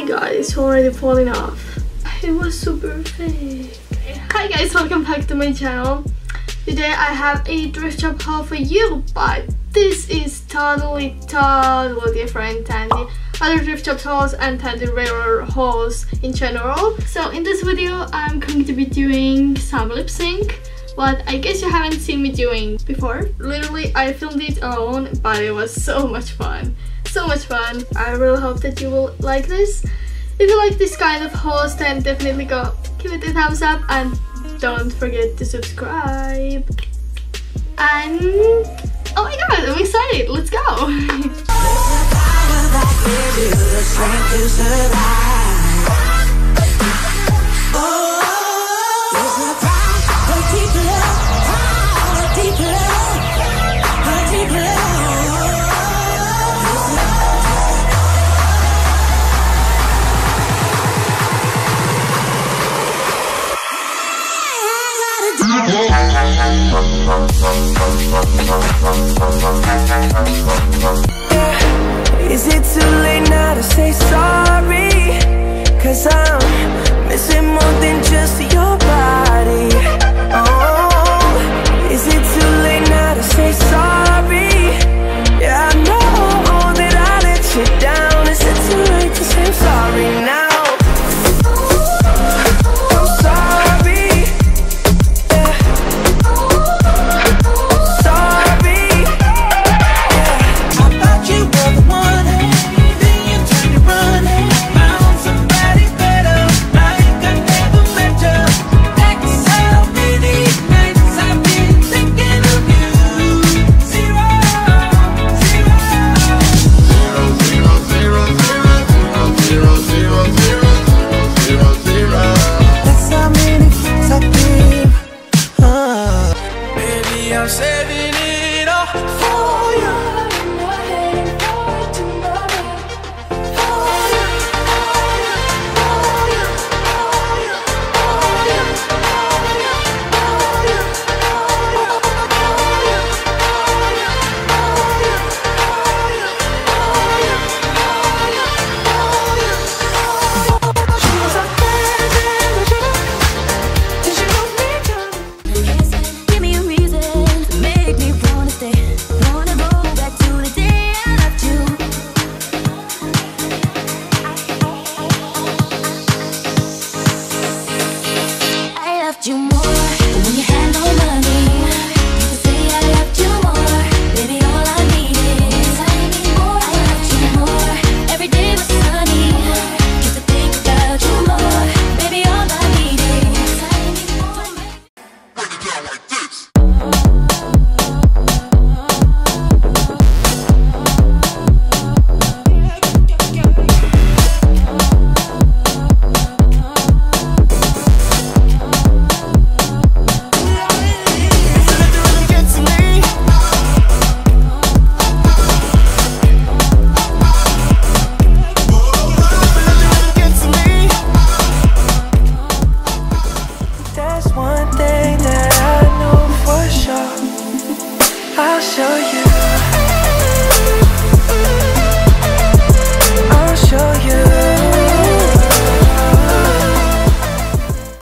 god, it's already falling off. It was super fake. Hi guys, welcome back to my channel. Today I have a thrift shop haul for you, but this is totally different than the other thrift shop hauls and than the rarer hauls in general. So in this video I'm going to be doing some lip sync, what I guess you haven't seen me doing before. Literally I filmed it alone, but it was so much fun. So much fun. I really hope that you will like this. If you like this kind of hauls, then definitely go give it a thumbs up and don't forget to subscribe. And oh my god, I'm excited, let's go! Is it too late now to